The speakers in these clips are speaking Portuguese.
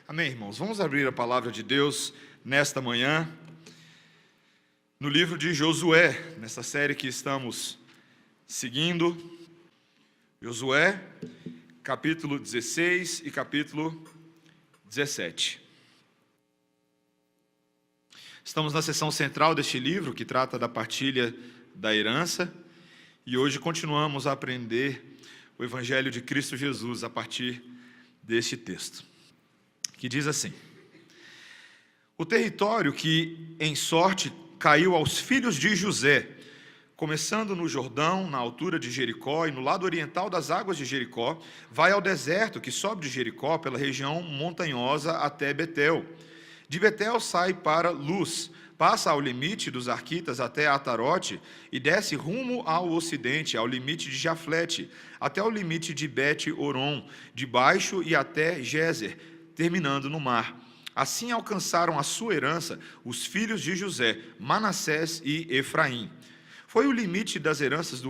Amém, irmãos? Vamos abrir a palavra de Deus nesta manhã, no livro de Josué, nessa série que estamos seguindo. Josué, capítulo 16 e capítulo 17. Estamos na seção central deste livro, que trata da partilha da herança, e hoje continuamos a aprender o Evangelho de Cristo Jesus a partir deste texto, que diz assim: o território que em sorte caiu aos filhos de José, começando no Jordão, na altura de Jericó, e no lado oriental das águas de Jericó, vai ao deserto que sobe de Jericó pela região montanhosa até Betel. De Betel sai para Luz, passa ao limite dos Arquitas até Atarote e desce rumo ao ocidente, ao limite de Jaflete, até o limite de Bet-Oron, de baixo e até Gezer, terminando no mar. Assim alcançaram a sua herança os filhos de José, Manassés e Efraim. Foi o limite das heranças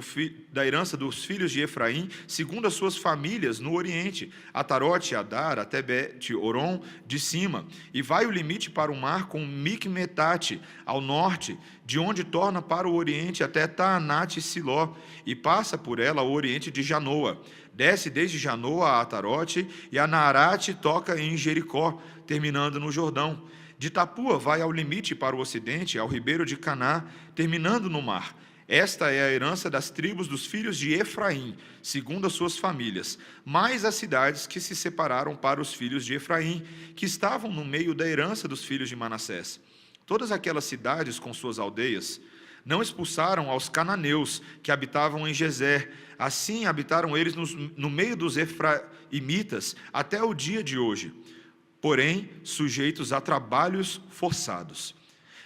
da herança dos filhos de Efraim, segundo as suas famílias, no oriente, Atarote, Adar, até Bet-Oron, de cima. E vai o limite para o mar com Micmetate, ao norte, de onde torna para o oriente até Taanate e Siló, e passa por ela ao oriente de Janoa. Desce desde Janoa a Atarote, e a Naarate toca em Jericó, terminando no Jordão. De Tapua vai ao limite para o ocidente, ao ribeiro de Caná, terminando no mar. Esta é a herança das tribos dos filhos de Efraim, segundo as suas famílias, mais as cidades que se separaram para os filhos de Efraim, que estavam no meio da herança dos filhos de Manassés. Todas aquelas cidades com suas aldeias não expulsaram aos cananeus que habitavam em Gezer. Assim habitaram eles no meio dos efraimitas até o dia de hoje, porém sujeitos a trabalhos forçados.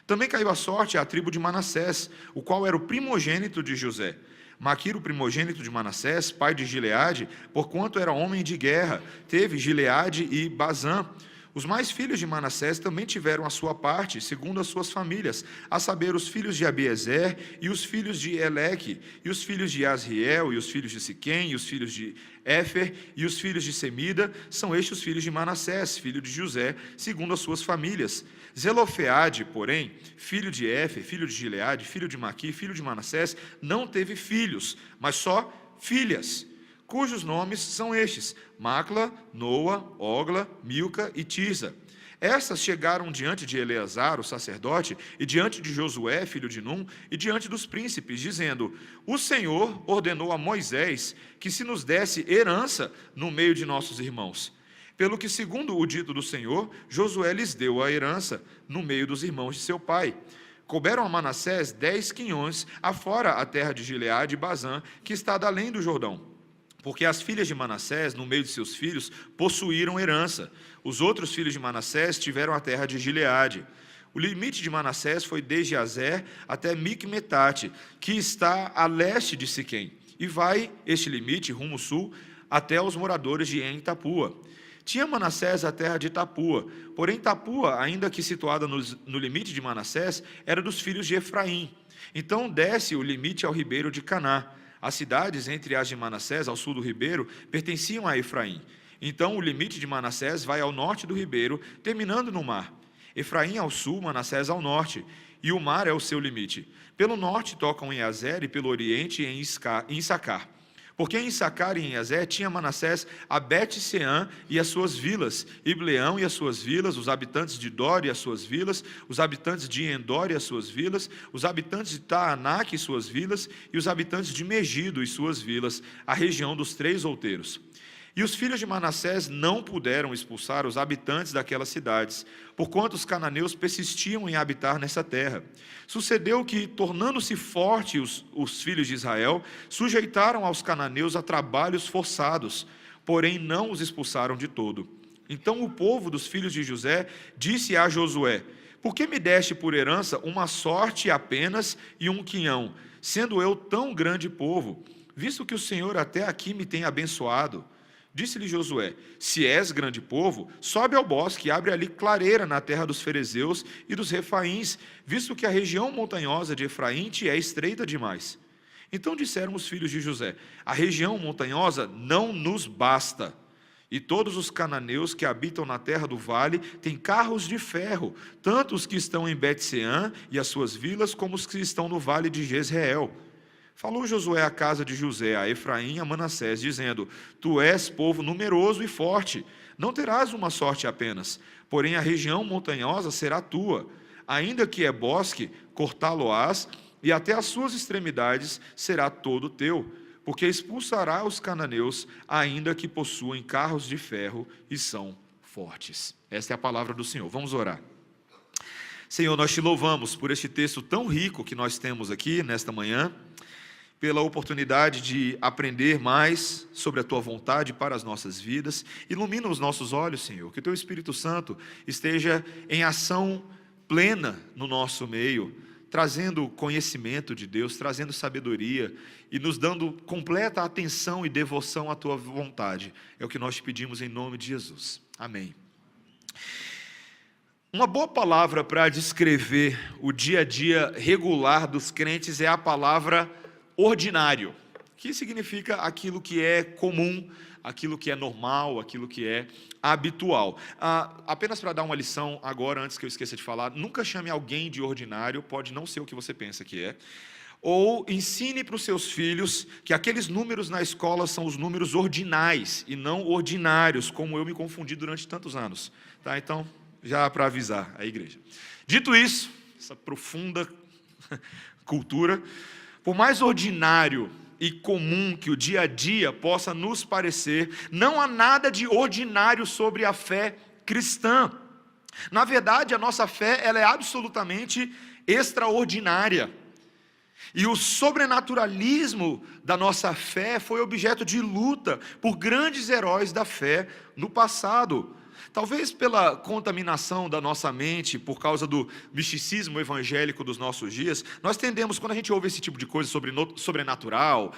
Também caiu a sorte à tribo de Manassés, o qual era o primogênito de José. Maquir, o primogênito de Manassés, pai de Gileade, porquanto era homem de guerra, teve Gileade e Bazã. Os mais filhos de Manassés também tiveram a sua parte, segundo as suas famílias, a saber, os filhos de Abiezer, e os filhos de Eleque, e os filhos de Asriel, e os filhos de Siquém, e os filhos de Éfer, e os filhos de Semida, são estes os filhos de Manassés, filho de José, segundo as suas famílias. Zelofeade, porém, filho de Éfer, filho de Gileade, filho de Maqui, filho de Manassés, não teve filhos, mas só filhas, cujos nomes são estes: Macla, Noa, Ogla, Milca e Tirza. Estas chegaram diante de Eleazar, o sacerdote, e diante de Josué, filho de Num, e diante dos príncipes, dizendo: o Senhor ordenou a Moisés que se nos desse herança no meio de nossos irmãos. Pelo que, segundo o dito do Senhor, Josué lhes deu a herança no meio dos irmãos de seu pai. Couberam a Manassés 10 quinhões, afora a terra de Gileade e Bazã, que está além do Jordão. Porque as filhas de Manassés, no meio de seus filhos, possuíram herança. Os outros filhos de Manassés tiveram a terra de Gileade. O limite de Manassés foi desde Azer até Micmetate, que está a leste de Siquém. E vai este limite, rumo sul, até os moradores de En-Tapua. Tinha Manassés a terra de Tapua, porém Tapua, ainda que situada no limite de Manassés, era dos filhos de Efraim. Então desce o limite ao ribeiro de Caná. As cidades entre as de Manassés, ao sul do ribeiro, pertenciam a Efraim. Então o limite de Manassés vai ao norte do ribeiro, terminando no mar. Efraim ao sul, Manassés ao norte, e o mar é o seu limite. Pelo norte tocam em Azer, e pelo oriente em Issacar. Porque em Issacar e em Azer tinha Manassés a Bet-Seã e as suas vilas, Ibleão e as suas vilas, os habitantes de Dor e as suas vilas, os habitantes de Endor e as suas vilas, os habitantes de Taanac e suas vilas, e os habitantes de Megido e suas vilas, a região dos 3 outeiros. E os filhos de Manassés não puderam expulsar os habitantes daquelas cidades, porquanto os cananeus persistiam em habitar nessa terra. Sucedeu que, tornando-se fortes os filhos de Israel, sujeitaram aos cananeus a trabalhos forçados, porém não os expulsaram de todo. Então o povo dos filhos de José disse a Josué: por que me deste por herança uma sorte apenas e um quinhão, sendo eu tão grande povo, visto que o Senhor até aqui me tem abençoado? Disse-lhe Josué: se és grande povo, sobe ao bosque e abre ali clareira na terra dos ferezeus e dos refaíns, visto que a região montanhosa de Efraim te é estreita demais. Então disseram os filhos de José: a região montanhosa não nos basta. E todos os cananeus que habitam na terra do vale têm carros de ferro, tanto os que estão em Bet-seã e as suas vilas, como os que estão no vale de Jezreel. Falou Josué à casa de José, a Efraim e a Manassés, dizendo: Tu és povo numeroso e forte, não terás uma sorte apenas, porém a região montanhosa será tua. Ainda que é bosque, cortá-lo-ás, e até as suas extremidades será todo teu, porque expulsará os cananeus, ainda que possuem carros de ferro e são fortes. Esta é a palavra do Senhor. Vamos orar. Senhor, nós te louvamos por este texto tão rico que nós temos aqui nesta manhã, pela oportunidade de aprender mais sobre a Tua vontade para as nossas vidas. Ilumina os nossos olhos, Senhor, que o Teu Espírito Santo esteja em ação plena no nosso meio, trazendo conhecimento de Deus, trazendo sabedoria e nos dando completa atenção e devoção à Tua vontade. É o que nós te pedimos em nome de Jesus. Amém. Uma boa palavra para descrever o dia a dia regular dos crentes é a palavra ordinário, que significa aquilo que é comum, aquilo que é normal, aquilo que é habitual. Apenas para dar uma lição agora, antes que eu esqueça de falar, nunca chame alguém de ordinário, pode não ser o que você pensa que é. Ou ensine para os seus filhos que aqueles números na escola são os números ordinais e não ordinários, como eu me confundi durante tantos anos. Tá? Então, já para avisar a igreja. Dito isso, essa profunda cultura, por mais ordinário e comum que o dia a dia possa nos parecer, não há nada de ordinário sobre a fé cristã. Na verdade, a nossa fé ela é absolutamente extraordinária. E o sobrenaturalismo da nossa fé foi objeto de luta por grandes heróis da fé no passado. Talvez pela contaminação da nossa mente, por causa do misticismo evangélico dos nossos dias, nós tendemos, quando a gente ouve esse tipo de coisa sobrenatural,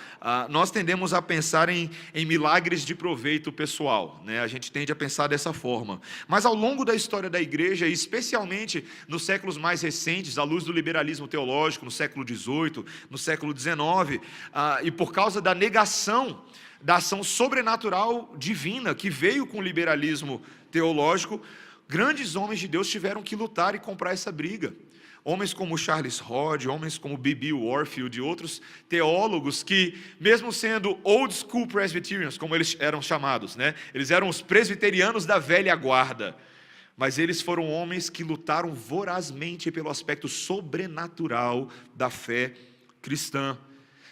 nós tendemos a pensar em milagres de proveito pessoal, né? A gente tende a pensar dessa forma. Mas ao longo da história da igreja, e especialmente nos séculos mais recentes, à luz do liberalismo teológico, no século XVIII, no século XIX, e por causa da negação da ação sobrenatural divina que veio com o liberalismo teológico, grandes homens de Deus tiveram que lutar e comprar essa briga. Homens como Charles Hodge, homens como B.B. Warfield e outros teólogos que, mesmo sendo old school Presbyterians, como eles eram chamados, né? Eles eram os presbiterianos da velha guarda, mas eles foram homens que lutaram vorazmente pelo aspecto sobrenatural da fé cristã.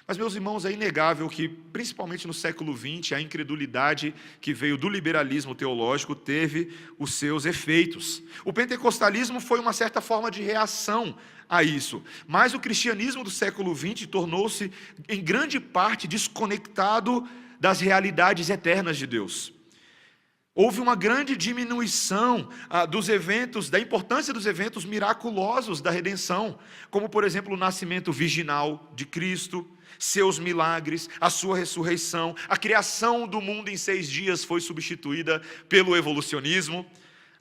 Mas, meus irmãos, é inegável que, principalmente no século XX, a incredulidade que veio do liberalismo teológico teve os seus efeitos. O pentecostalismo foi uma certa forma de reação a isso, mas o cristianismo do século XX tornou-se, em grande parte, desconectado das realidades eternas de Deus. Houve uma grande diminuição dos eventos, da importância dos eventos miraculosos da redenção, como, por exemplo, o nascimento virginal de Cristo, seus milagres, a sua ressurreição, a criação do mundo em 6 dias foi substituída pelo evolucionismo,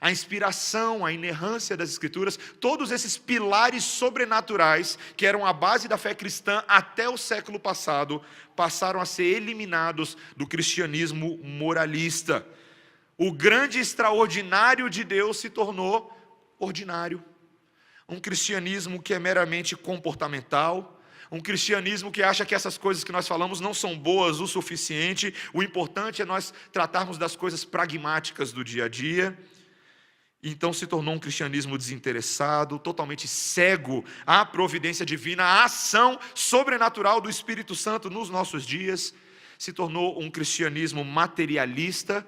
a inspiração, a inerrância das Escrituras, todos esses pilares sobrenaturais que eram a base da fé cristã até o século passado, passaram a ser eliminados do cristianismo moralista. O grande extraordinário de Deus se tornou ordinário. Um cristianismo que é meramente comportamental, um cristianismo que acha que essas coisas que nós falamos não são boas o suficiente, o importante é nós tratarmos das coisas pragmáticas do dia a dia. Então se tornou um cristianismo desinteressado, totalmente cego à providência divina, à ação sobrenatural do Espírito Santo nos nossos dias. Se tornou um cristianismo materialista,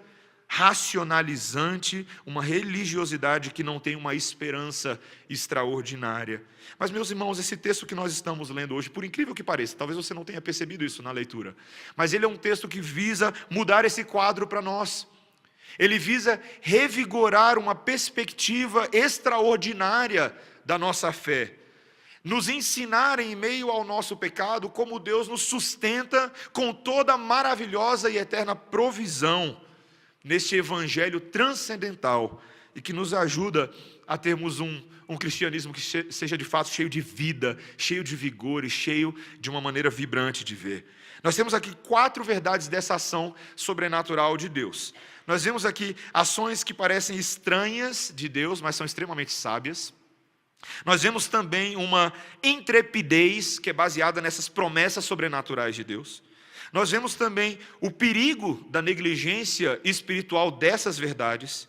racionalizante, uma religiosidade que não tem uma esperança extraordinária. Mas, meus irmãos, esse texto que nós estamos lendo hoje, por incrível que pareça, talvez você não tenha percebido isso na leitura, mas ele é um texto que visa mudar esse quadro para nós. Ele visa revigorar uma perspectiva extraordinária da nossa fé, nos ensinar em meio ao nosso pecado como Deus nos sustenta com toda a maravilhosa e eterna provisão neste evangelho transcendental e que nos ajuda a termos um cristianismo que seja de fato cheio de vida, cheio de vigor e cheio de uma maneira vibrante de ver. Nós temos aqui 4 verdades dessa ação sobrenatural de Deus. Nós vemos aqui ações que parecem estranhas de Deus, mas são extremamente sábias. Nós vemos também uma intrepidez que é baseada nessas promessas sobrenaturais de Deus. Nós vemos também o perigo da negligência espiritual dessas verdades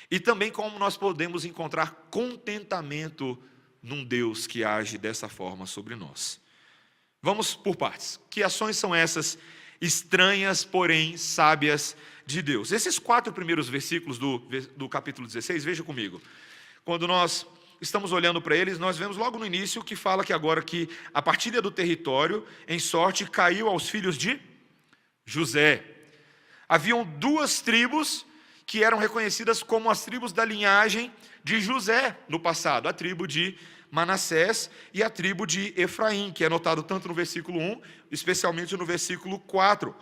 e também como nós podemos encontrar contentamento num Deus que age dessa forma sobre nós. Vamos por partes. Que ações são essas estranhas, porém sábias de Deus? Esses 4 primeiros versículos do capítulo 16, veja comigo. Quando nós estamos olhando para eles, nós vemos logo no início que fala que agora que a partilha do território em sorte caiu aos filhos de José. Haviam 2 tribos que eram reconhecidas como as tribos da linhagem de José no passado, a tribo de Manassés e a tribo de Efraim, que é notado tanto no versículo 1, especialmente no versículo 4.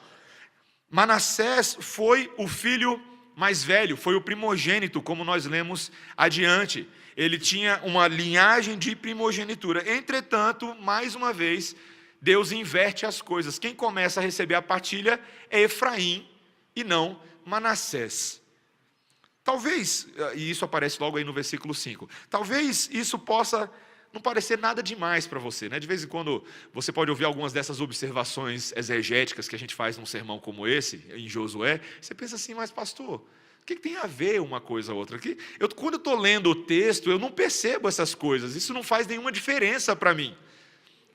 Manassés foi o filho mais velho, foi o primogênito, como nós lemos adiante. Ele tinha uma linhagem de primogenitura. Entretanto, mais uma vez, Deus inverte as coisas. Quem começa a receber a partilha é Efraim e não Manassés. Talvez, e isso aparece logo aí no versículo 5, talvez isso possa não parecer nada demais para você, né? De vez em quando você pode ouvir algumas dessas observações exegéticas que a gente faz num sermão como esse, em Josué, você pensa assim, mas pastor, o que tem a ver uma coisa ou outra? Quando eu estou lendo o texto, eu não percebo essas coisas, isso não faz nenhuma diferença para mim.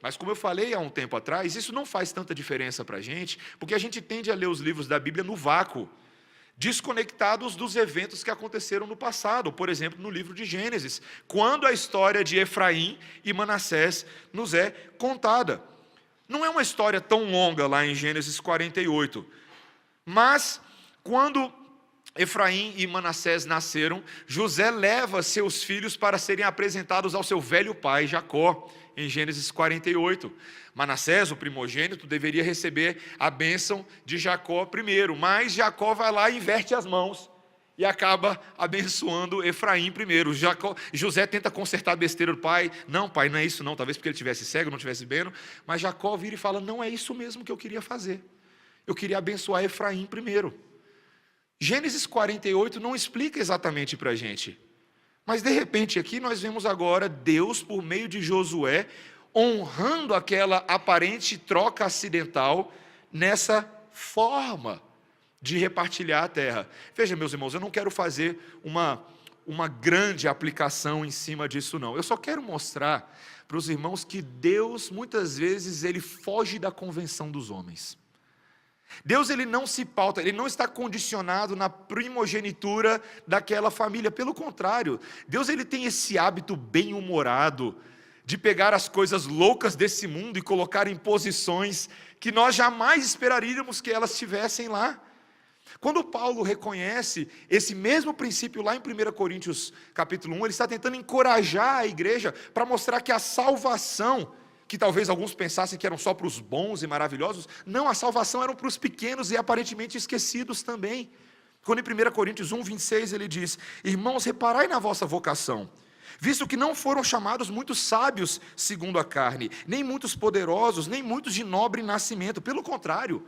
Mas como eu falei há um tempo atrás, isso não faz tanta diferença para a gente, porque a gente tende a ler os livros da Bíblia no vácuo, desconectados dos eventos que aconteceram no passado, por exemplo, no livro de Gênesis, quando a história de Efraim e Manassés nos é contada. Não é uma história tão longa lá em Gênesis 48, mas quando Efraim e Manassés nasceram, José leva seus filhos para serem apresentados ao seu velho pai, Jacó, em Gênesis 48. Manassés, o primogênito, deveria receber a bênção de Jacó primeiro, mas Jacó vai lá e inverte as mãos e acaba abençoando Efraim primeiro. José tenta consertar a besteira do pai. Não, pai, não é isso não, talvez porque ele tivesse cego, não tivesse vendo, mas Jacó vira e fala, não é isso mesmo que eu queria fazer. Eu queria abençoar Efraim primeiro. Gênesis 48 não explica exatamente para a gente, mas de repente aqui nós vemos agora Deus, por meio de Josué, honrando aquela aparente troca acidental nessa forma de repartilhar a terra. Veja, meus irmãos, eu não quero fazer uma grande aplicação em cima disso não. Eu só quero mostrar para os irmãos que Deus, muitas vezes, ele foge da convenção dos homens. Deus, ele não se pauta, ele não está condicionado na primogenitura daquela família. Pelo contrário, Deus, ele tem esse hábito bem-humorado de pegar as coisas loucas desse mundo e colocar em posições que nós jamais esperaríamos que elas estivessem lá. Quando Paulo reconhece esse mesmo princípio lá em 1 Coríntios capítulo 1, ele está tentando encorajar a igreja para mostrar que a salvação, que talvez alguns pensassem que eram só para os bons e maravilhosos, não, a salvação era para os pequenos e aparentemente esquecidos também. Quando em 1 Coríntios 1, 26 ele diz, irmãos, reparai na vossa vocação, visto que não foram chamados muitos sábios segundo a carne, nem muitos poderosos, nem muitos de nobre nascimento, pelo contrário,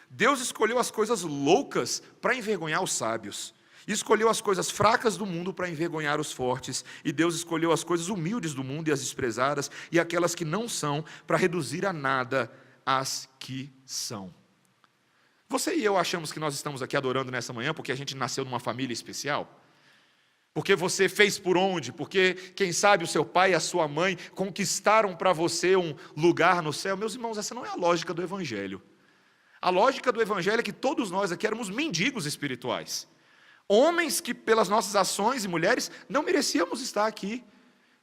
Deus escolheu as coisas loucas para envergonhar os sábios, e escolheu as coisas fracas do mundo para envergonhar os fortes, e Deus escolheu as coisas humildes do mundo e as desprezadas, e aquelas que não são, para reduzir a nada as que são. Você e eu achamos que nós estamos aqui adorando nessa manhã porque a gente nasceu numa família especial? Porque você fez por onde? Porque, quem sabe, o seu pai e a sua mãe conquistaram para você um lugar no céu? Meus irmãos, essa não é a lógica do Evangelho. A lógica do Evangelho é que todos nós aqui éramos mendigos espirituais. Homens que, pelas nossas ações, e mulheres, não merecíamos estar aqui.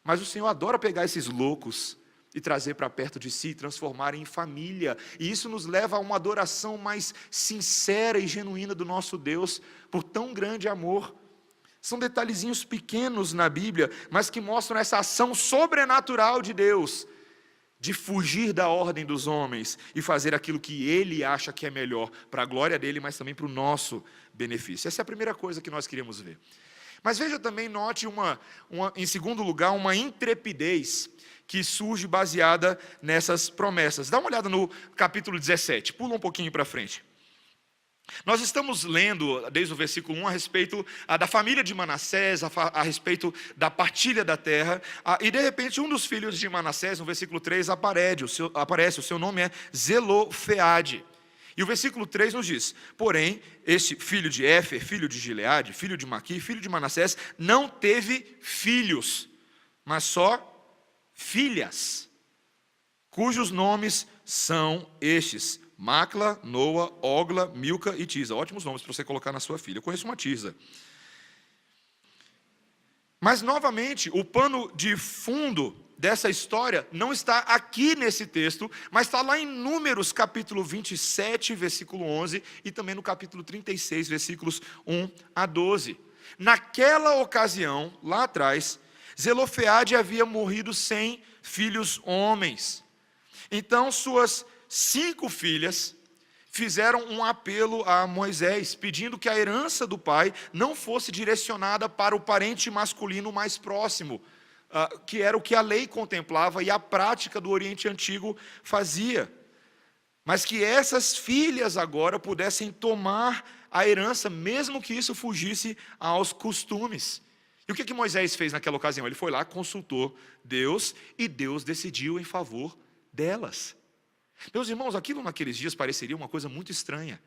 Mas o Senhor adora pegar esses loucos e trazer para perto de si, transformar em família. E isso nos leva a uma adoração mais sincera e genuína do nosso Deus, por tão grande amor. São detalhezinhos pequenos na Bíblia, mas que mostram essa ação sobrenatural de Deus, de fugir da ordem dos homens e fazer aquilo que Ele acha que é melhor, para a glória dEle, mas também para o nosso benefício. Essa é a primeira coisa que nós queríamos ver. Mas veja também, note, em segundo lugar, uma intrepidez que surge baseada nessas promessas. Dá uma olhada no capítulo 17, pula um pouquinho para frente. Nós estamos lendo, desde o versículo 1, a respeito da família de Manassés, a respeito da partilha da terra, e de repente um dos filhos de Manassés, no versículo 3, aparece, o seu nome é Zelofeade. E o versículo 3 nos diz: porém, este filho de Éfer, filho de Gileade, filho de Maqui, filho de Manassés, não teve filhos, mas só filhas, cujos nomes são estes: Macla, Noa, Ogla, Milca e Tisa. Ótimos nomes para você colocar na sua filha. Eu conheço uma Tisa. Mas, novamente, o pano de fundo dessa história não está aqui nesse texto, mas está lá em Números, capítulo 27, versículo 11, e também no capítulo 36, versículos 1 a 12. Naquela ocasião, lá atrás, Zelofeade havia morrido sem filhos homens. Então, suas 5 filhas fizeram um apelo a Moisés, pedindo que a herança do pai não fosse direcionada para o parente masculino mais próximo, que era o que a lei contemplava e a prática do Oriente Antigo fazia, mas que essas filhas agora pudessem tomar a herança, mesmo que isso fugisse aos costumes. E o que Moisés fez naquela ocasião? Ele foi lá, consultou Deus, e Deus decidiu em favor delas. Meus irmãos, aquilo naqueles dias pareceria uma coisa muito estranha,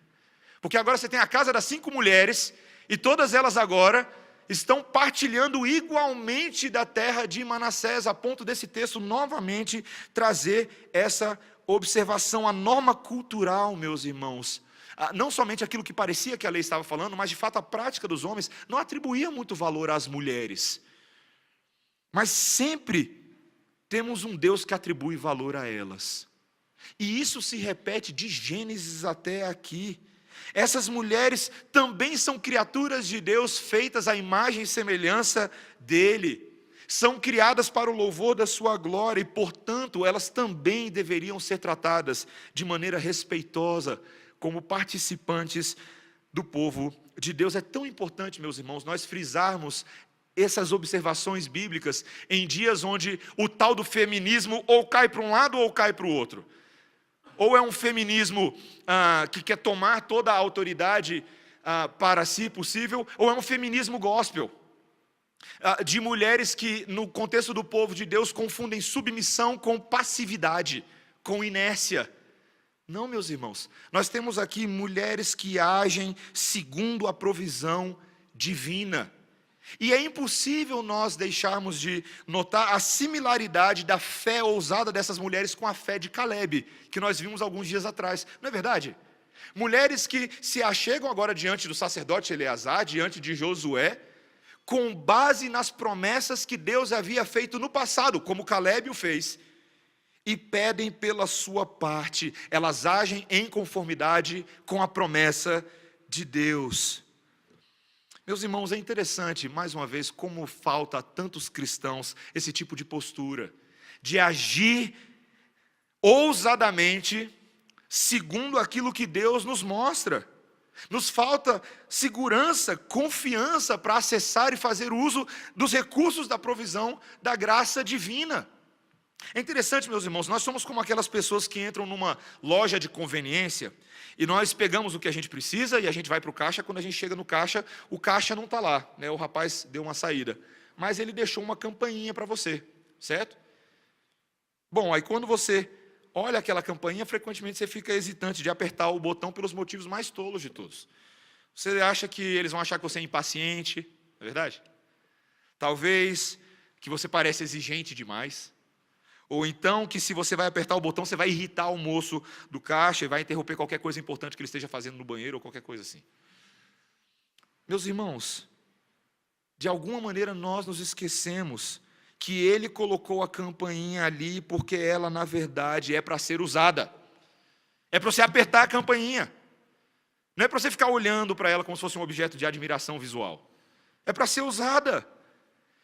porque agora você tem a casa das 5 mulheres, e todas elas agora estão partilhando igualmente da terra de Manassés, a ponto desse texto novamente trazer essa observação, a norma cultural, meus irmãos. Não somente aquilo que parecia que a lei estava falando, mas de fato a prática dos homens não atribuía muito valor às mulheres. Mas sempre temos um Deus que atribui valor a elas. E isso se repete de Gênesis até aqui. Essas mulheres também são criaturas de Deus, feitas à imagem e semelhança dele. São criadas para o louvor da sua glória e, portanto, elas também deveriam ser tratadas de maneira respeitosa, como participantes do povo de Deus. É tão importante, meus irmãos, nós frisarmos essas observações bíblicas em dias onde o tal do feminismo ou cai para um lado ou cai para o outro. Ou é um feminismo que quer tomar toda a autoridade para si possível, ou é um feminismo gospel, de mulheres que, no contexto do povo de Deus, confundem submissão com passividade, com inércia. Não, meus irmãos, nós temos aqui mulheres que agem segundo a provisão divina. E é impossível nós deixarmos de notar a similaridade da fé ousada dessas mulheres com a fé de Calebe, que nós vimos alguns dias atrás. Não é verdade? Mulheres que se achegam agora diante do sacerdote Eleazar, diante de Josué, com base nas promessas que Deus havia feito no passado, como Calebe o fez, e pedem pela sua parte. Elas agem em conformidade com a promessa de Deus. Meus irmãos, é interessante, mais uma vez, como falta a tantos cristãos esse tipo de postura, de agir ousadamente, segundo aquilo que Deus nos mostra. Nos falta segurança, confiança para acessar e fazer uso dos recursos da provisão da graça divina. É interessante, meus irmãos, nós somos como aquelas pessoas que entram numa loja de conveniência e nós pegamos o que a gente precisa e a gente vai para o caixa. Quando a gente chega no caixa, o caixa não está lá, né? O rapaz deu uma saída, mas ele deixou uma campainha para você, certo? Bom, aí quando você olha aquela campainha, frequentemente você fica hesitante de apertar o botão pelos motivos mais tolos de todos. Você acha que eles vão achar que você é impaciente, não é verdade? Talvez que você parece exigente demais. Ou então que se você vai apertar o botão, você vai irritar o moço do caixa e vai interromper qualquer coisa importante que ele esteja fazendo no banheiro ou qualquer coisa assim. Meus irmãos, de alguma maneira nós nos esquecemos que ele colocou a campainha ali porque ela, na verdade, é para ser usada. É para você apertar a campainha. Não é para você ficar olhando para ela como se fosse um objeto de admiração visual. É para ser usada.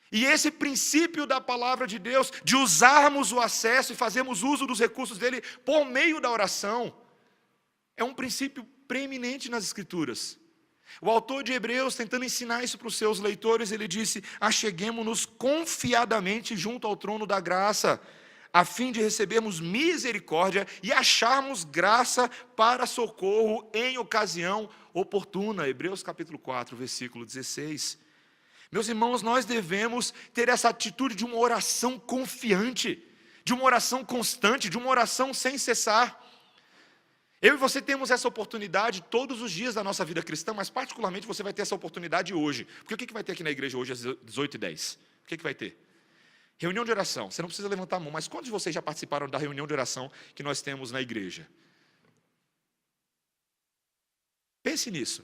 E esse princípio da palavra de Deus, de usarmos o acesso e fazermos uso dos recursos dele por meio da oração, é um princípio preeminente nas Escrituras. O autor de Hebreus, tentando ensinar isso para os seus leitores, ele disse: acheguemo-nos confiadamente junto ao trono da graça, a fim de recebermos misericórdia e acharmos graça para socorro em ocasião oportuna. Hebreus capítulo 4, versículo 16. Meus irmãos, nós devemos ter essa atitude de uma oração confiante, de uma oração constante, de uma oração sem cessar. Eu e você temos essa oportunidade todos os dias da nossa vida cristã, mas particularmente você vai ter essa oportunidade hoje. Porque o que vai ter aqui na igreja hoje às 18h10? O que vai ter? Reunião de oração. Você não precisa levantar a mão, mas quantos de vocês já participaram da reunião de oração que nós temos na igreja? Pense nisso.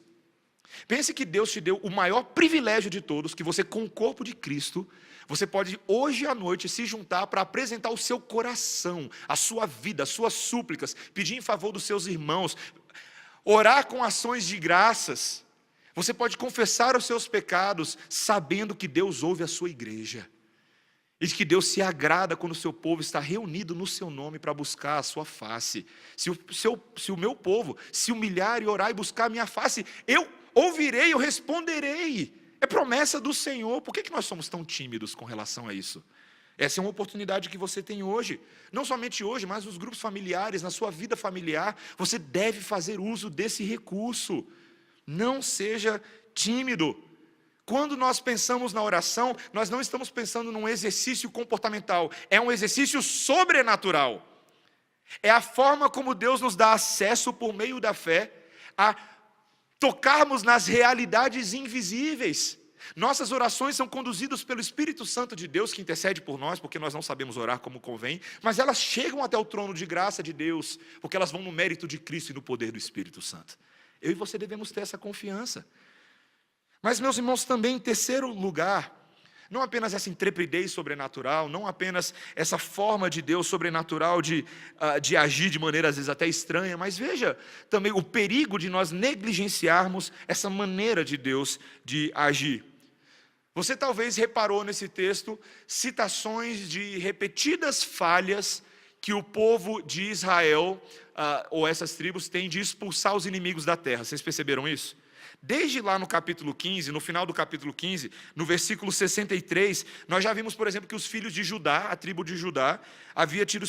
Pense que Deus te deu o maior privilégio de todos, que você com o corpo de Cristo, você pode hoje à noite se juntar para apresentar o seu coração, a sua vida, as suas súplicas, pedir em favor dos seus irmãos, orar com ações de graças. Você pode confessar os seus pecados, sabendo que Deus ouve a sua igreja. E que Deus se agrada quando o seu povo está reunido no seu nome para buscar a sua face. Se o meu povo se humilhar e orar e buscar a minha face, eu ouvirei, eu responderei. É promessa do Senhor. Por que nós somos tão tímidos com relação a isso? Essa é uma oportunidade que você tem hoje. Não somente hoje, mas nos grupos familiares, na sua vida familiar. Você deve fazer uso desse recurso. Não seja tímido. Quando nós pensamos na oração, nós não estamos pensando num exercício comportamental. É um exercício sobrenatural. É a forma como Deus nos dá acesso por meio da fé a tocarmos nas realidades invisíveis. Nossas orações são conduzidas pelo Espírito Santo de Deus, que intercede por nós, porque nós não sabemos orar como convém, mas elas chegam até o trono de graça de Deus, porque elas vão no mérito de Cristo e no poder do Espírito Santo. Eu e você devemos ter essa confiança. Mas, meus irmãos, também em terceiro lugar, não apenas essa intrepidez sobrenatural, não apenas essa forma de Deus sobrenatural de agir de maneira às vezes até estranha, mas veja também o perigo de nós negligenciarmos essa maneira de Deus de agir. Você talvez reparou nesse texto citações de repetidas falhas que o povo de Israel, ou essas tribos, têm de expulsar os inimigos da terra. Vocês perceberam isso? Desde lá no capítulo 15, no final do capítulo 15, no versículo 63, nós já vimos, por exemplo, que os filhos de Judá, a tribo de Judá, havia tido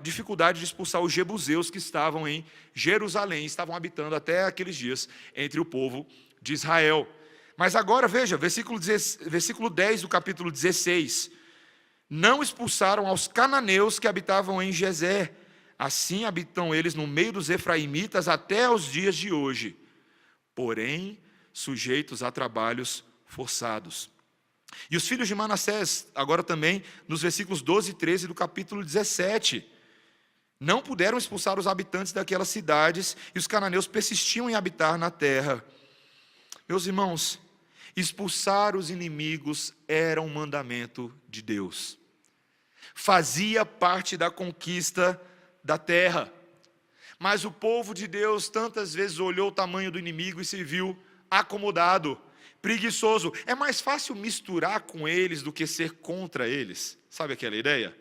dificuldade de expulsar os jebuseus que estavam em Jerusalém, estavam habitando até aqueles dias entre o povo de Israel. Mas agora, veja, versículo 10 do capítulo 16, não expulsaram aos cananeus que habitavam em Gezer, assim habitam eles no meio dos efraimitas até os dias de hoje, porém sujeitos a trabalhos forçados. E os filhos de Manassés, agora também, nos versículos 12 e 13 do capítulo 17, não puderam expulsar os habitantes daquelas cidades, e os cananeus persistiam em habitar na terra. Meus irmãos, expulsar os inimigos era um mandamento de Deus. Fazia parte da conquista da terra. Mas o povo de Deus tantas vezes olhou o tamanho do inimigo e se viu acomodado, preguiçoso. É mais fácil misturar com eles do que ser contra eles. Sabe aquela ideia?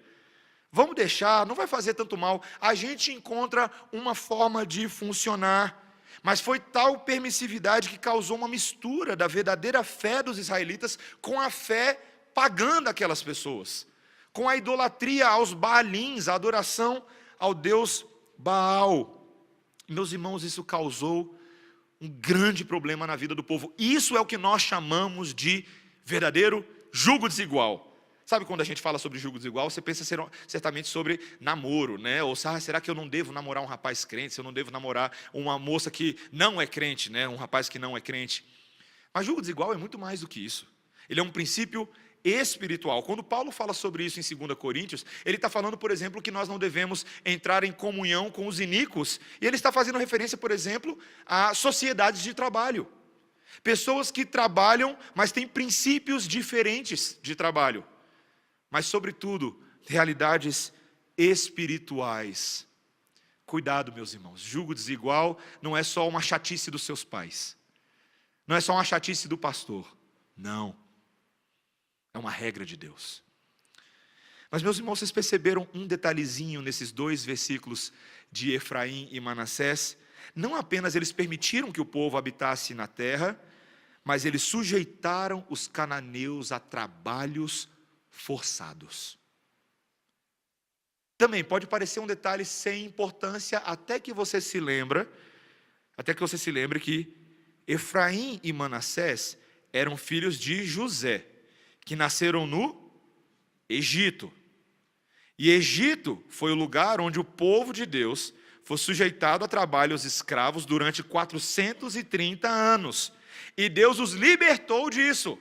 Vamos deixar, não vai fazer tanto mal. A gente encontra uma forma de funcionar. Mas foi tal permissividade que causou uma mistura da verdadeira fé dos israelitas com a fé pagã daquelas pessoas, com a idolatria aos Baalins, a adoração ao Deus Baal. Meus irmãos, isso causou um grande problema na vida do povo. Isso é o que nós chamamos de verdadeiro jugo desigual. Sabe quando a gente fala sobre jugo desigual, você pensa certamente sobre namoro, né? Ou será que eu não devo namorar um rapaz crente? Se eu não devo namorar uma moça que não é crente, né? Um rapaz que não é crente. Mas jugo desigual é muito mais do que isso. Ele é um princípio espiritual. Quando Paulo fala sobre isso em 2 Coríntios, ele está falando, por exemplo, que nós não devemos entrar em comunhão com os iníquos, e ele está fazendo referência, por exemplo, a sociedades de trabalho. Pessoas que trabalham, mas têm princípios diferentes de trabalho. Mas, sobretudo, realidades espirituais. Cuidado, meus irmãos, jugo desigual não é só uma chatice dos seus pais. Não é só uma chatice do pastor. Não. É uma regra de Deus. Mas, meus irmãos, vocês perceberam um detalhezinho nesses 2 versículos de Efraim e Manassés? Não apenas eles permitiram que o povo habitasse na terra, mas eles sujeitaram os cananeus a trabalhos forçados. Também pode parecer um detalhe sem importância, até que você se lembre que Efraim e Manassés eram filhos de José, que nasceram no Egito. E Egito foi o lugar onde o povo de Deus foi sujeitado a trabalhos escravos durante 430 anos. E Deus os libertou disso.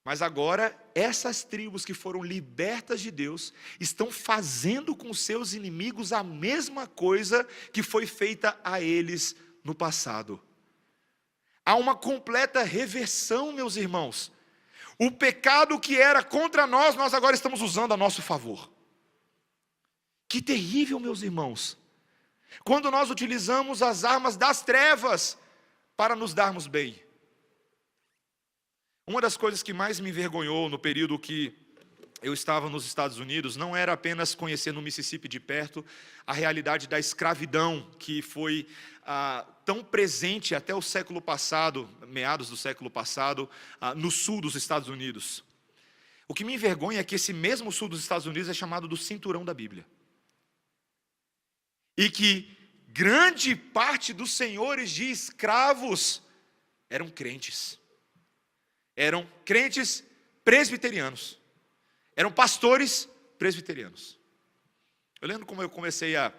Mas agora, essas tribos que foram libertas de Deus estão fazendo com seus inimigos a mesma coisa que foi feita a eles no passado. Há uma completa reversão, meus irmãos. O pecado que era contra nós, nós agora estamos usando a nosso favor. Que terrível, meus irmãos. Quando nós utilizamos as armas das trevas para nos darmos bem. Uma das coisas que mais me envergonhou no período que eu estava nos Estados Unidos não era apenas conhecer no Mississippi de perto a realidade da escravidão que foi tão presente até o século passado, meados do século passado, no sul dos Estados Unidos. O que me envergonha é que esse mesmo sul dos Estados Unidos é chamado do cinturão da Bíblia. E que grande parte dos senhores de escravos eram crentes. Eram crentes presbiterianos. Eram pastores presbiterianos. Eu lembro como eu comecei a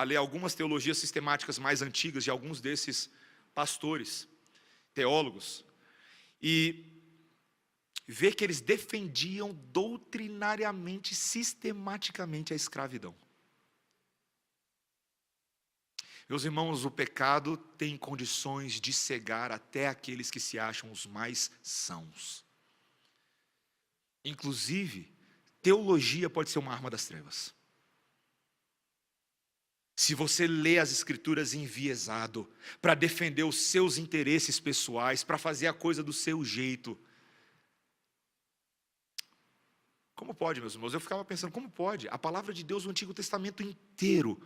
ler algumas teologias sistemáticas mais antigas de alguns desses pastores, teólogos, e ver que eles defendiam doutrinariamente, sistematicamente a escravidão. Meus irmãos, o pecado tem condições de cegar até aqueles que se acham os mais sãos. Inclusive, teologia pode ser uma arma das trevas. Se você lê as Escrituras enviesado, para defender os seus interesses pessoais, para fazer a coisa do seu jeito. Como pode, meus irmãos? Eu ficava pensando, como pode? A palavra de Deus, o Antigo Testamento inteiro,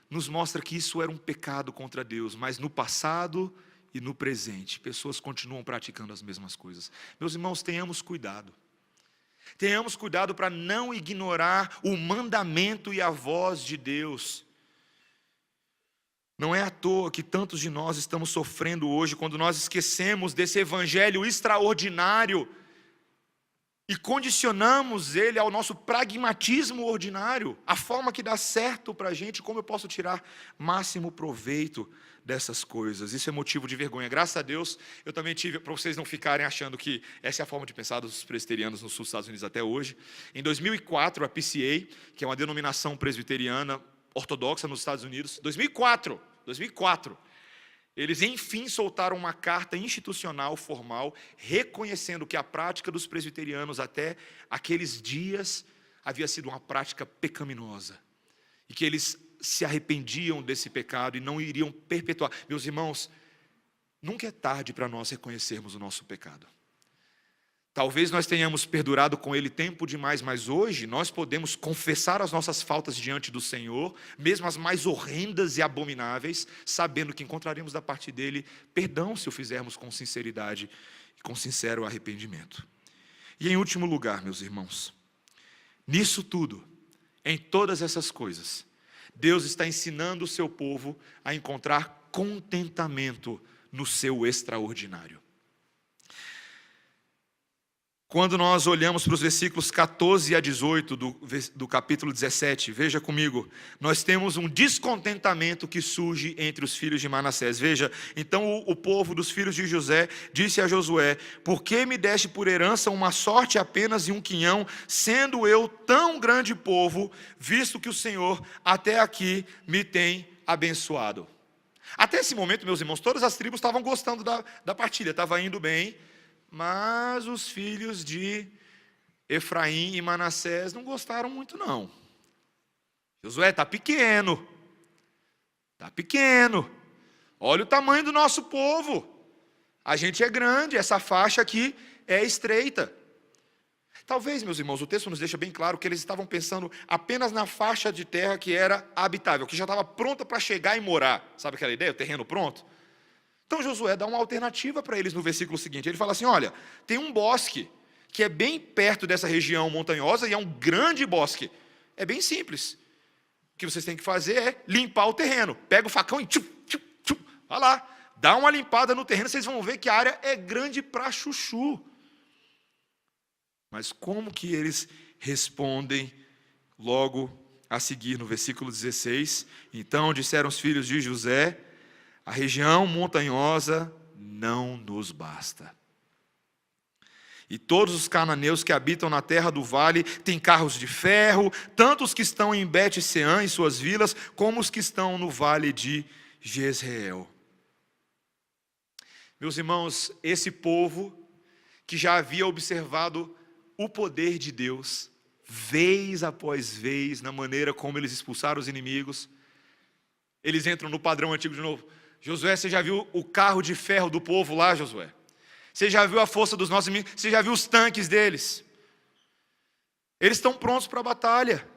nos mostra que isso era um pecado contra Deus, mas no passado e no presente, pessoas continuam praticando as mesmas coisas. Meus irmãos, tenhamos cuidado. Tenhamos cuidado para não ignorar o mandamento e a voz de Deus. Não é à toa que tantos de nós estamos sofrendo hoje, quando nós esquecemos desse evangelho extraordinário e condicionamos ele ao nosso pragmatismo ordinário, a forma que dá certo para a gente, como eu posso tirar máximo proveito dessas coisas. Isso é motivo de vergonha. Graças a Deus, eu também tive, para vocês não ficarem achando que essa é a forma de pensar dos presbiterianos no sul dos Estados Unidos até hoje. Em 2004, a PCA, que é uma denominação presbiteriana ortodoxa nos Estados Unidos, 2004, eles enfim soltaram uma carta institucional formal reconhecendo que a prática dos presbiterianos até aqueles dias havia sido uma prática pecaminosa e que eles se arrependiam desse pecado e não iriam perpetuar. Meus irmãos, nunca é tarde para nós reconhecermos o nosso pecado. Talvez nós tenhamos perdurado com ele tempo demais, mas hoje nós podemos confessar as nossas faltas diante do Senhor, mesmo as mais horrendas e abomináveis, sabendo que encontraremos da parte dele perdão se o fizermos com sinceridade e com sincero arrependimento. E em último lugar, meus irmãos, nisso tudo, em todas essas coisas, Deus está ensinando o seu povo a encontrar contentamento no seu extraordinário. Quando nós olhamos para os versículos 14 a 18 do capítulo 17, veja comigo, nós temos um descontentamento que surge entre os filhos de Manassés. Veja, então o povo dos filhos de José disse a Josué: por que me deste por herança uma sorte apenas e um quinhão, sendo eu tão grande povo, visto que o Senhor até aqui me tem abençoado? Até esse momento, meus irmãos, todas as tribos estavam gostando da partilha, estava indo bem. Mas os filhos de Efraim e Manassés não gostaram muito, não. Josué, está pequeno. Está pequeno. Olha o tamanho do nosso povo. A gente é grande, essa faixa aqui é estreita. Talvez, meus irmãos, o texto nos deixa bem claro que eles estavam pensando apenas na faixa de terra que era habitável, que já estava pronta para chegar e morar. Sabe aquela ideia? O terreno pronto? Então Josué dá uma alternativa para eles no versículo seguinte. Ele fala assim, olha, tem um bosque que é bem perto dessa região montanhosa e é um grande bosque. É bem simples. O que vocês têm que fazer é limpar o terreno. Pega o facão e vai lá. Dá uma limpada no terreno, vocês vão ver que a área é grande para chuchu. Mas como que eles respondem logo a seguir, no versículo 16? Então disseram os filhos de José: a região montanhosa não nos basta. E todos os cananeus que habitam na terra do vale têm carros de ferro, tanto os que estão em Bet-Seã e suas vilas, como os que estão no vale de Jezreel. Meus irmãos, esse povo que já havia observado o poder de Deus, vez após vez, na maneira como eles expulsaram os inimigos, eles entram no padrão antigo de novo. Josué, você já viu o carro de ferro do povo lá, Josué? Você já viu a força dos nossos inimigos? Você já viu os tanques deles? Eles estão prontos para a batalha.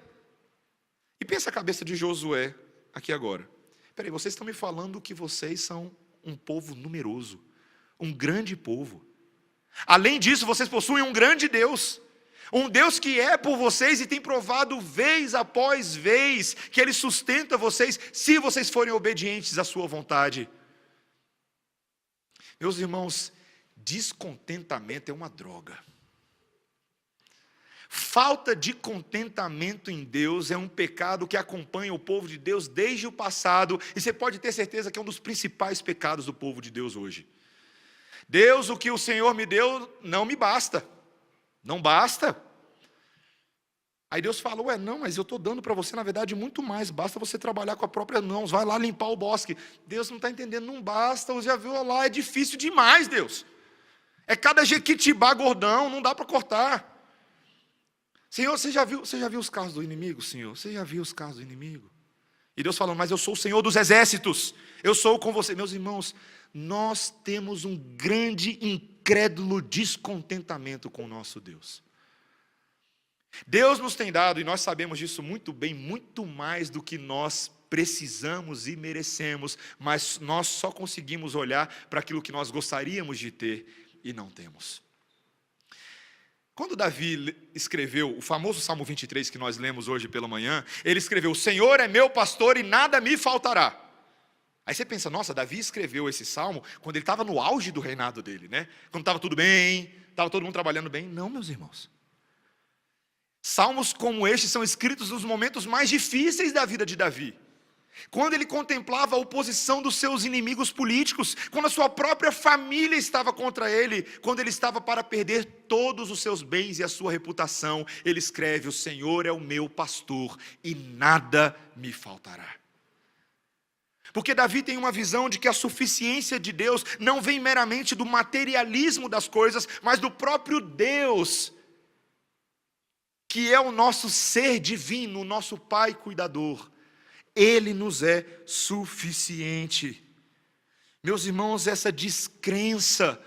E pensa a cabeça de Josué aqui agora. Peraí, vocês estão me falando que vocês são um povo numeroso, um grande povo. Além disso, vocês possuem um grande Deus. Um Deus que é por vocês e tem provado vez após vez que Ele sustenta vocês, se vocês forem obedientes à sua vontade. Meus irmãos, descontentamento é uma droga. Falta de contentamento em Deus é um pecado que acompanha o povo de Deus desde o passado, e você pode ter certeza que é um dos principais pecados do povo de Deus hoje. Deus, o que o Senhor me deu não me basta. Não basta. Aí Deus falou: não, mas eu estou dando para você, na verdade, muito mais. Basta você trabalhar com as próprias mãos. Vai lá limpar o bosque. Deus não está entendendo, não basta. Você já viu lá, é difícil demais, Deus. É cada jequitibá gordão, não dá para cortar. Senhor, você já viu os carros do inimigo, Senhor? Você já viu os carros do inimigo? E Deus falando: mas eu sou o Senhor dos exércitos. Eu sou com você. Meus irmãos, nós temos um grande, incrédulo descontentamento com o nosso Deus. Deus nos tem dado, e nós sabemos disso muito bem, muito mais do que nós precisamos e merecemos, mas nós só conseguimos olhar para aquilo que nós gostaríamos de ter e não temos. Quando Davi escreveu o famoso Salmo 23 que nós lemos hoje pela manhã, ele escreveu: o Senhor é meu pastor e nada me faltará. Aí você pensa: nossa, Davi escreveu esse salmo quando ele estava no auge do reinado dele, né? Quando estava tudo bem, estava todo mundo trabalhando bem. Não, meus irmãos. Salmos como este são escritos nos momentos mais difíceis da vida de Davi. Quando ele contemplava a oposição dos seus inimigos políticos, quando a sua própria família estava contra ele, quando ele estava para perder todos os seus bens e a sua reputação, ele escreve: o Senhor é o meu pastor e nada me faltará. Porque Davi tem uma visão de que a suficiência de Deus não vem meramente do materialismo das coisas, mas do próprio Deus, que é o nosso ser divino, o nosso Pai cuidador. Ele nos é suficiente. Meus irmãos, essa descrença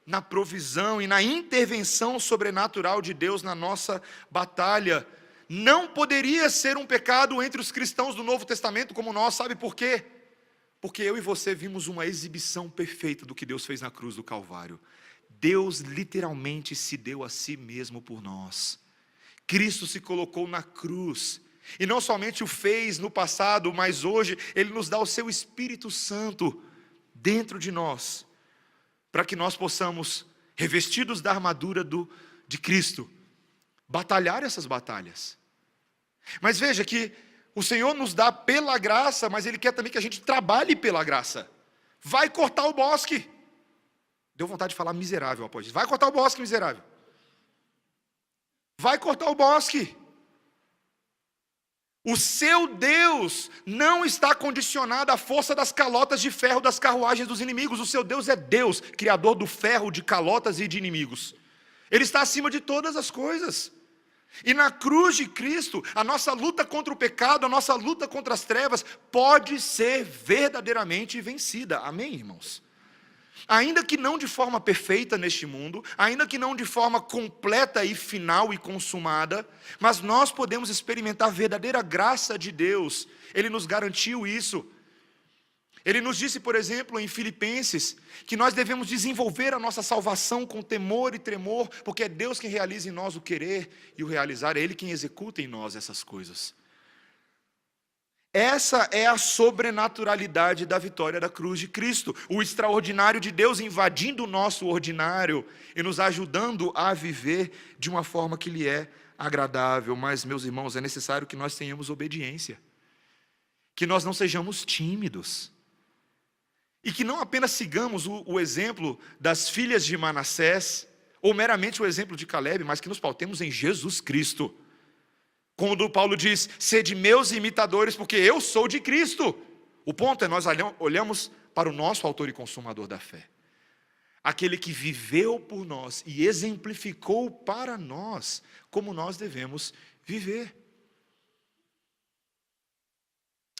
na provisão e na intervenção sobrenatural de Deus na nossa batalha não poderia ser um pecado entre os cristãos do Novo Testamento como nós. Sabe por quê? Porque eu e você vimos uma exibição perfeita do que Deus fez na cruz do Calvário. Deus literalmente se deu a si mesmo por nós. Cristo se colocou na cruz, e não somente o fez no passado, mas hoje Ele nos dá o seu Espírito Santo dentro de nós, para que nós possamos, revestidos da armadura de Cristo, batalhar essas batalhas. Mas veja que o Senhor nos dá pela graça, mas Ele quer também que a gente trabalhe pela graça. Vai cortar o bosque. Deu vontade de falar miserável após isso. Vai cortar o bosque, miserável. Vai cortar o bosque. O seu Deus não está condicionado à força das calotas de ferro das carruagens dos inimigos. O seu Deus é Deus, criador do ferro, de calotas e de inimigos. Ele está acima de todas as coisas. E na cruz de Cristo, a nossa luta contra o pecado, a nossa luta contra as trevas, pode ser verdadeiramente vencida. Amém, irmãos? Ainda que não de forma perfeita neste mundo, ainda que não de forma completa e final e consumada, mas nós podemos experimentar a verdadeira graça de Deus. Ele nos garantiu isso. Ele nos disse, por exemplo, em Filipenses, que nós devemos desenvolver a nossa salvação com temor e tremor, porque é Deus quem realiza em nós o querer e o realizar, é Ele quem executa em nós essas coisas. Essa é a sobrenaturalidade da vitória da cruz de Cristo, o extraordinário de Deus invadindo o nosso ordinário e nos ajudando a viver de uma forma que lhe é agradável. Mas, meus irmãos, é necessário que nós tenhamos obediência, que nós não sejamos tímidos, e que não apenas sigamos o exemplo das filhas de Manassés, ou meramente o exemplo de Caleb, mas que nos pautemos em Jesus Cristo. Quando Paulo diz, sede meus imitadores, porque eu sou de Cristo. O ponto é, nós olhamos para o nosso autor e consumador da fé. Aquele que viveu por nós e exemplificou para nós como nós devemos viver.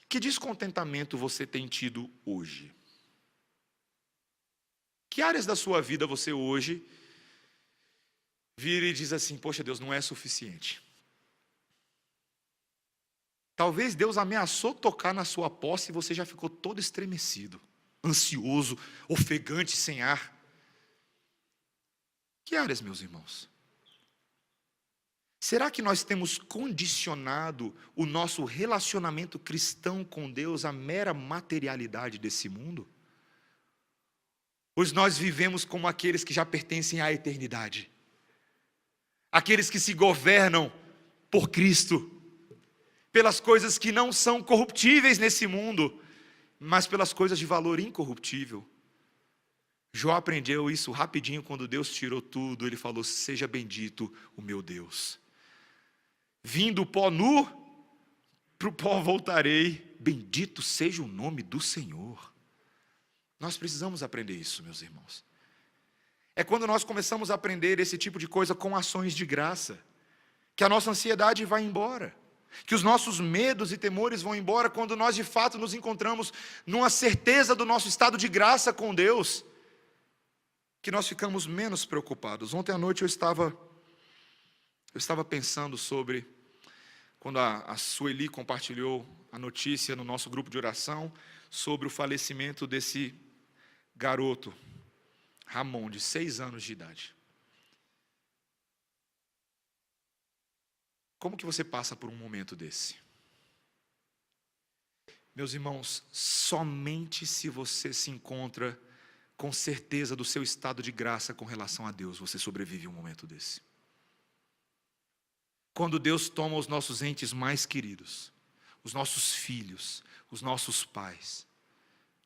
Que descontentamento você tem tido hoje? Que áreas da sua vida você hoje vira e diz assim, poxa Deus, não é suficiente? Talvez Deus ameaçou tocar na sua posse e você já ficou todo estremecido, ansioso, ofegante, sem ar. Que áreas, meus irmãos? Será que nós temos condicionado o nosso relacionamento cristão com Deus à mera materialidade desse mundo? Pois nós vivemos como aqueles que já pertencem à eternidade, aqueles que se governam por Cristo, pelas coisas que não são corruptíveis nesse mundo, mas pelas coisas de valor incorruptível. Jó aprendeu isso rapidinho quando Deus tirou tudo. Ele falou, seja bendito o meu Deus. Vim do pó nu, para o pó voltarei, bendito seja o nome do Senhor. Nós precisamos aprender isso, meus irmãos. É quando nós começamos a aprender esse tipo de coisa com ações de graça, que a nossa ansiedade vai embora, que os nossos medos e temores vão embora, quando nós de fato nos encontramos numa certeza do nosso estado de graça com Deus, que nós ficamos menos preocupados. Ontem à noite eu estava pensando sobre, quando a Sueli compartilhou a notícia no nosso grupo de oração, sobre o falecimento desse garoto, Ramon, de 6 anos de idade. Como que você passa por um momento desse? Meus irmãos, somente se você se encontra com certeza do seu estado de graça com relação a Deus, você sobrevive a um momento desse. Quando Deus toma os nossos entes mais queridos, os nossos filhos, os nossos pais,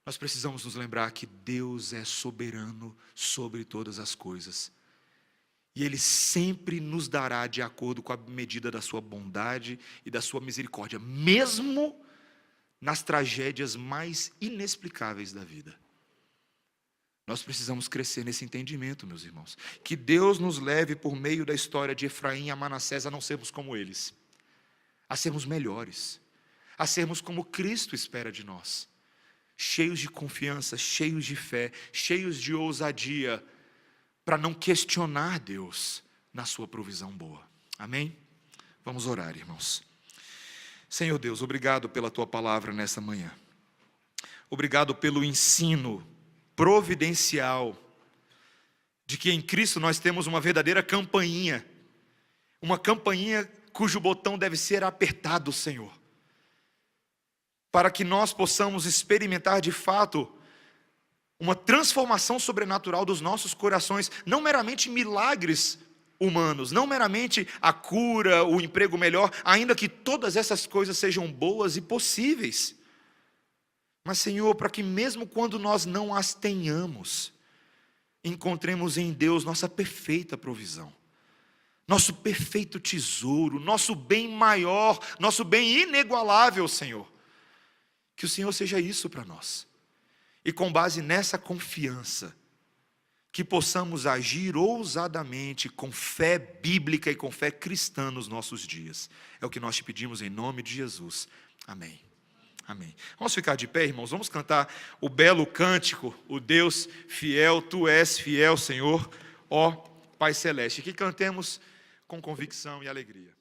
nós precisamos nos lembrar que Deus é soberano sobre todas as coisas. E Ele sempre nos dará de acordo com a medida da sua bondade e da sua misericórdia, mesmo nas tragédias mais inexplicáveis da vida. Nós precisamos crescer nesse entendimento, meus irmãos. Que Deus nos leve por meio da história de Efraim e Manassés a não sermos como eles, a sermos melhores, a sermos como Cristo espera de nós, cheios de confiança, cheios de fé, cheios de ousadia, para não questionar Deus na sua provisão boa. Amém? Vamos orar, irmãos. Senhor Deus, obrigado pela Tua palavra nessa manhã. Obrigado pelo ensino providencial de que em Cristo nós temos uma verdadeira campainha. Uma campainha cujo botão deve ser apertado, Senhor, para que nós possamos experimentar de fato uma transformação sobrenatural dos nossos corações, não meramente milagres humanos, não meramente a cura, o emprego melhor, ainda que todas essas coisas sejam boas e possíveis. Mas, Senhor, para que mesmo quando nós não as tenhamos, encontremos em Deus nossa perfeita provisão, nosso perfeito tesouro, nosso bem maior, nosso bem inigualável, Senhor. Que o Senhor seja isso para nós. E com base nessa confiança, que possamos agir ousadamente, com fé bíblica e com fé cristã nos nossos dias. É o que nós te pedimos em nome de Jesus. Amém. Amém. Vamos ficar de pé, irmãos. Vamos cantar o belo cântico, o Deus fiel, Tu és fiel, Senhor, ó Pai Celeste. Que cantemos com convicção e alegria.